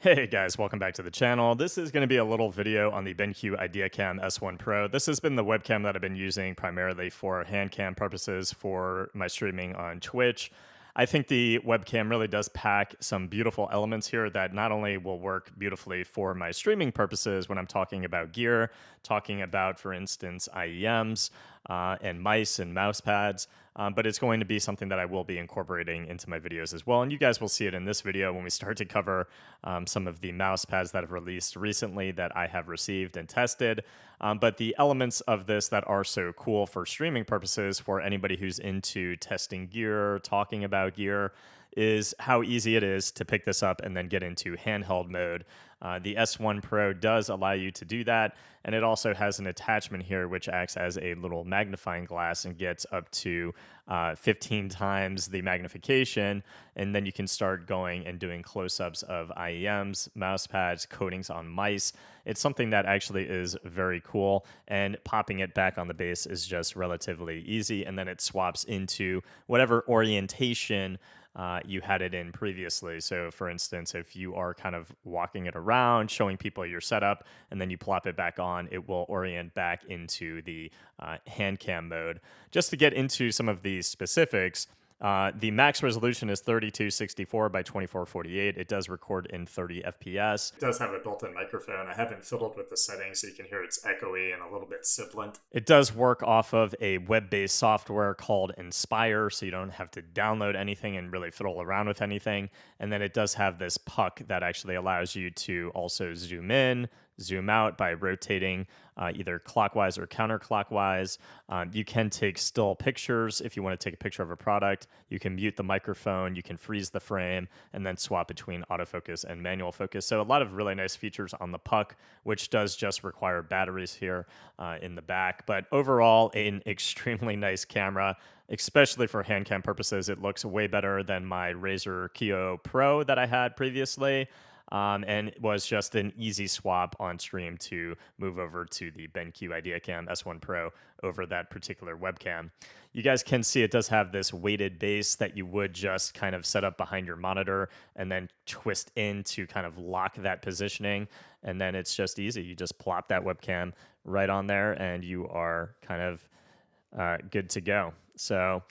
Hey guys, welcome back to the channel. This is going to be a little video on the BenQ IdeaCam S1 Pro. This has been the webcam that I've been using primarily for hand cam purposes for my streaming on Twitch. I think the webcam really does pack some beautiful elements here that not only will work beautifully for my streaming purposes when I'm talking about gear, talking about, for instance, IEMs and mice and mouse pads, but it's going to be something that I will be incorporating into my videos as well. And you guys will see it in this video when we start to cover some of the mouse pads that have released recently that I have received and tested. But the elements of this that are so cool for streaming purposes for anybody who's into testing gear, talking about gear, is how easy it is to pick this up and then get into handheld mode. The S1 Pro does allow you to do that, and it also has an attachment here which acts as a little magnifying glass and gets up to 15 times the magnification, and then you can start going and doing close-ups of IEMs, mouse pads, coatings on mice. It's something that actually is very cool, and popping it back on the base is just relatively easy, and then it swaps into whatever orientation you had it in previously. So for instance, if you are kind of walking it around, showing people your setup, and then you plop it back on, it will orient back into the hand cam mode. Just to get into some of the specifics, the max resolution is 3264 by 2448. It does record in 30 FPS. It does have a built-in microphone. I haven't fiddled with the settings, so you can hear it's echoey and a little bit sibilant. It does work off of a web-based software called Inspire, so you don't have to download anything and really fiddle around with anything. And then it does have this puck that actually allows you to also zoom in, zoom out by rotating either clockwise or counterclockwise. You can take still pictures if you want to take a picture of a product. You can mute the microphone, you can freeze the frame, and then swap between autofocus and manual focus. So a lot of really nice features on the puck, which does just require batteries here in the back. But overall, an extremely nice camera, especially for hand cam purposes. It looks way better than my Razer Kiyo Pro that I had previously. And it was just an easy swap on stream to move over to the BenQ IdeaCam S1 Pro over that particular webcam. You guys can see it does have this weighted base that you would just kind of set up behind your monitor and then twist in to kind of lock that positioning. And then it's just easy. You just plop that webcam right on there and you are kind of good to go. So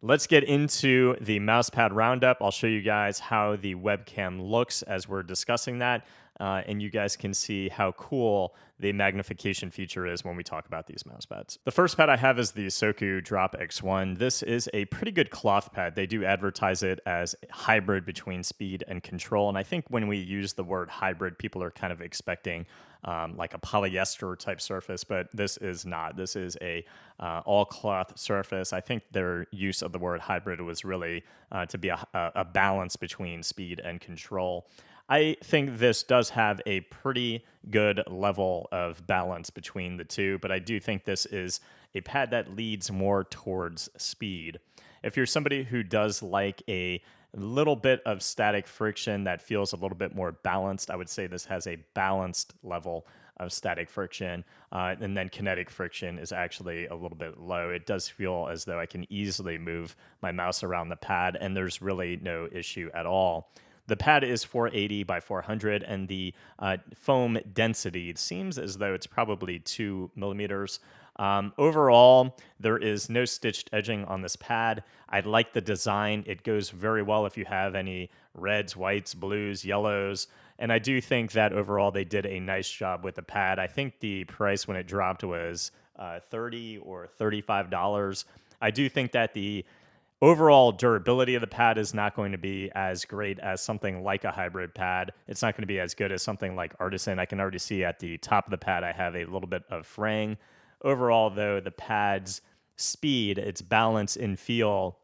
let's get into the Mousepad Roundup. I'll show you guys how the webcam looks as we're discussing that, and you guys can see how cool the magnification feature is when we talk about these mouse pads. The first pad I have is the Soku Drop X1. This is a pretty good cloth pad. They do advertise it as a hybrid between speed and control, and I think when we use the word hybrid, people are kind of expecting like a polyester type surface, but this is not. This is a all cloth surface. I think their use of the word hybrid was really to be a balance between speed and control. I think this does have a pretty good level of balance between the two, but I do think this is a pad that leads more towards speed. If you're somebody who does like a little bit of static friction that feels a little bit more balanced, I would say this has a balanced level of static friction, and then kinetic friction is actually a little bit low. It does feel as though I can easily move my mouse around the pad, and there's really no issue at all. The pad is 480 by 400, and the foam density seems as though it's probably 2 millimeters. Overall, there is no stitched edging on this pad. I like the design. It goes very well if you have any reds, whites, blues, yellows. And I do think that overall they did a nice job with the pad. I think the price when it dropped was $30 or $35. I do think that the overall durability of the pad is not going to be as great as something like a hybrid pad. It's not going to be as good as something like Artisan. I can already see at the top of the pad I have a little bit of fraying. Overall, though, the pad's speed, its balance and feel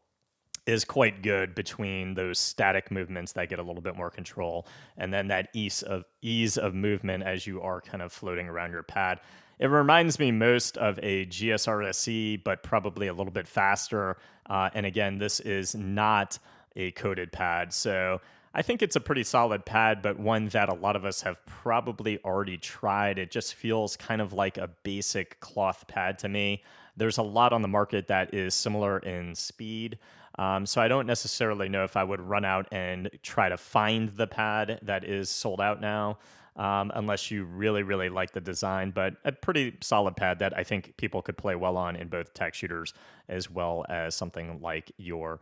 is quite good between those static movements that get a little bit more control and then that ease of movement as you are kind of floating around your pad. It reminds me most of a GSRSC, but probably a little bit faster. And again, this is not a coated pad. So I think it's a pretty solid pad, but one that a lot of us have probably already tried. It just feels kind of like a basic cloth pad to me. There's a lot on the market that is similar in speed, So I don't necessarily know if I would run out and try to find the pad that is sold out now, unless you really, really like the design. But a pretty solid pad that I think people could play well on in both tech shooters as well as something like your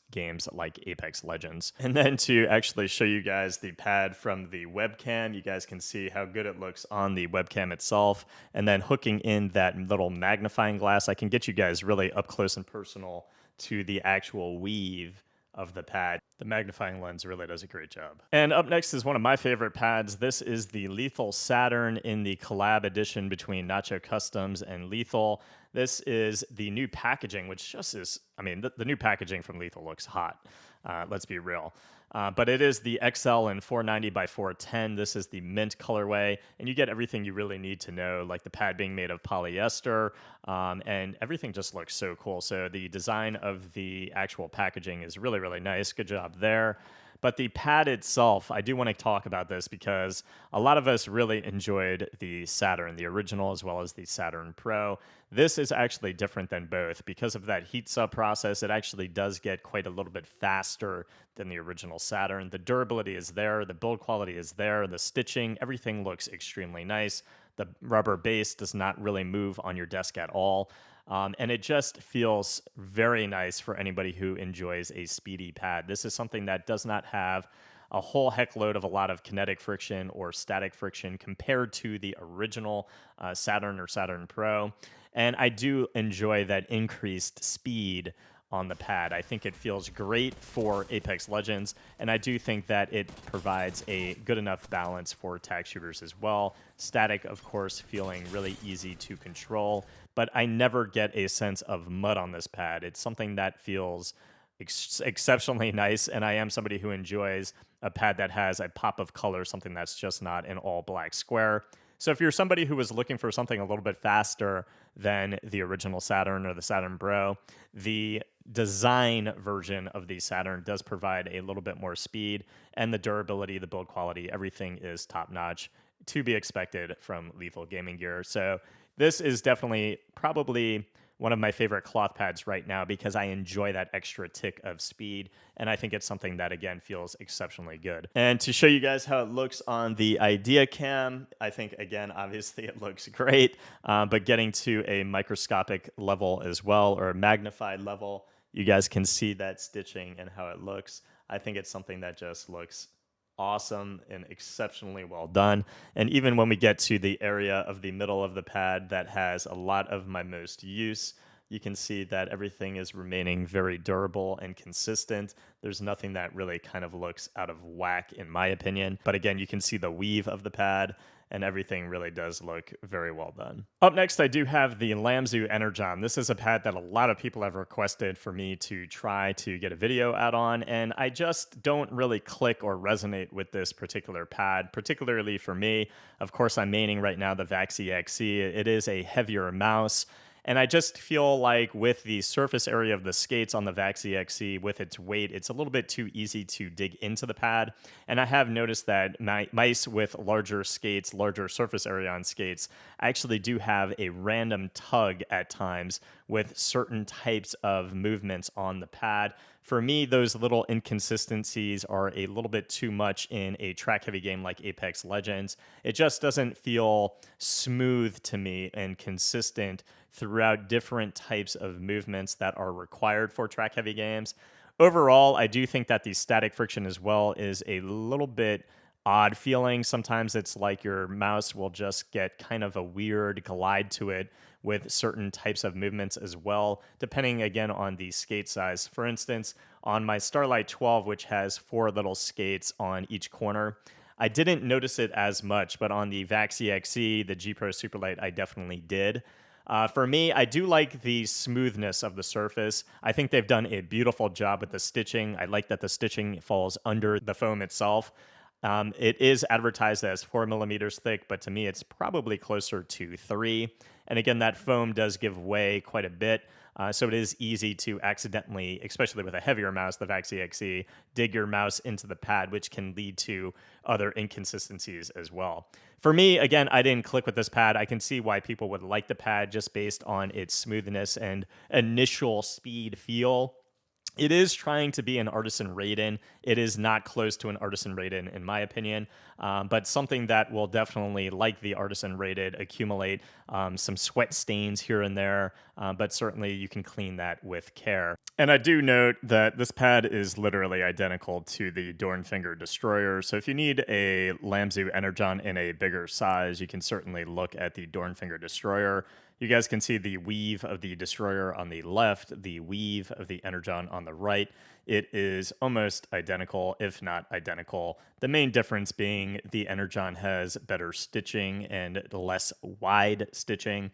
games like Apex Legends. And then to actually show you guys the pad from the webcam, you guys can see how good it looks on the webcam itself. And then hooking in that little magnifying glass, I can get you guys really up close and personal to the actual weave of the pad. The magnifying lens really does a great job. And up next is one of my favorite pads. This is the Lethal Saturn in the collab edition between Nacho Customs and Lethal. This is the new packaging, which just is, I mean, the new packaging from Lethal looks hot. Let's be real. But it is the XL in 490 by 410. This is the mint colorway, and you get everything you really need to know, like the pad being made of polyester, and everything just looks so cool. So the design of the actual packaging is really, really nice. Good job there. But the pad itself, I do want to talk about this because a lot of us really enjoyed the Saturn, the original, as well as the Saturn Pro. This is actually different than both. Because of that heat sub process, it actually does get quite a little bit faster than the original Saturn. The durability is there, the build quality is there, the stitching, everything looks extremely nice. The rubber base does not really move on your desk at all. And it just feels very nice for anybody who enjoys a speedy pad. This is something that does not have a whole heck load of a lot of kinetic friction or static friction compared to the original Saturn or Saturn Pro. And I do enjoy that increased speed on the pad. I think it feels great for Apex Legends, and I do think that it provides a good enough balance for tag shooters as well. Static, of course, feeling really easy to control, but I never get a sense of mud on this pad. It's something that feels exceptionally nice, and I am somebody who enjoys a pad that has a pop of color, something that's just not an all black square. So if you're somebody who was looking for something a little bit faster than the original Saturn or the Saturn Pro, the design version of the Saturn does provide a little bit more speed, and the durability, the build quality, everything is top notch, to be expected from Lethal Gaming Gear. So this is definitely probably one of my favorite cloth pads right now because I enjoy that extra tick of speed, and I think it's something that, again, feels exceptionally good. And to show you guys how it looks on the IdeaCam, I think, again, obviously it looks great, but getting to a microscopic level as well, or a magnified level, you guys can see that stitching and how it looks. I think it's something that just looks awesome and exceptionally well done. And even when we get to the area of the middle of the pad that has a lot of my most use, you can see that everything is remaining very durable and consistent. There's nothing that really kind of looks out of whack, in my opinion. But again, you can see the weave of the pad, and everything really does look very well done. Up next, I do have the Lamzu Energon. This is a pad that a lot of people have requested for me to try to get a video out on, and I just don't really click or resonate with this particular pad, particularly for me. Of course, I'm maining right now the Vaxi XC. It is a heavier mouse, and I just feel like with the surface area of the skates on the Vaxi XC, with its weight, it's a little bit too easy to dig into the pad. And I have noticed that mice with larger skates, larger surface area on skates, actually do have a random tug at times with certain types of movements on the pad. For me, those little inconsistencies are a little bit too much in a track-heavy game like Apex Legends. It just doesn't feel smooth to me and consistent throughout different types of movements that are required for track-heavy games. Overall, I do think that the static friction as well is a little bit odd feeling. Sometimes it's like your mouse will just get kind of a weird glide to it with certain types of movements as well, depending again on the skate size. For instance, on my Starlight 12, which has 4 little skates on each corner, I didn't notice it as much, but on the Vaxi XC, the G Pro Superlight, I definitely did. For me, I do like the smoothness of the surface. I think they've done a beautiful job with the stitching. I like that the stitching falls under the foam itself. It is advertised as 4 millimeters thick, but to me, it's probably closer to 3. And again, that foam does give way quite a bit. So it is easy to accidentally, especially with a heavier mouse, the Vaxi XE, dig your mouse into the pad, which can lead to other inconsistencies as well. For me, again, I didn't click with this pad. I can see why people would like the pad just based on its smoothness and initial speed feel. It is trying to be an Artisan Raiden. It is not close to an Artisan Raiden, in my opinion, but something that will definitely, like the Artisan Raiden, accumulate some sweat stains here and there, but certainly you can clean that with care. And I do note that this pad is literally identical to the Dornfinger Destroyer, so if you need a Lamzu Energon in a bigger size, you can certainly look at the Dornfinger Destroyer. You guys can see the weave of the Destroyer on the left, the weave of the Energon on the right. It is almost identical, if not identical. The main difference being the Energon has better stitching and less wide stitching.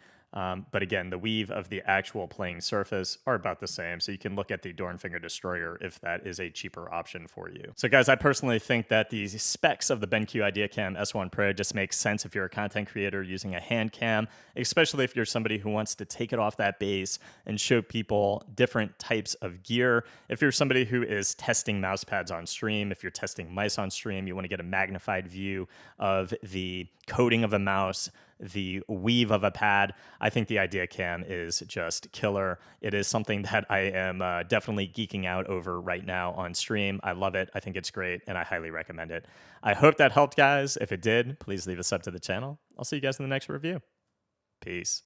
But again, the weave of the actual playing surface are about the same, so you can look at the Dornfinger Destroyer if that is a cheaper option for you. So guys, I personally think that the specs of the BenQ IdeaCam S1 Pro just makes sense if you're a content creator using a hand cam, especially if you're somebody who wants to take it off that base and show people different types of gear. If you're somebody who is testing mouse pads on stream, if you're testing mice on stream, you want to get a magnified view of the coating of a mouse, the weave of a pad, I think the IdeaCam is just killer. It is something that I am definitely geeking out over right now on stream. I love it. I think it's great, and I highly recommend it. I hope that helped, guys. If it did, please leave a sub to the channel. I'll see you guys in the next review. Peace.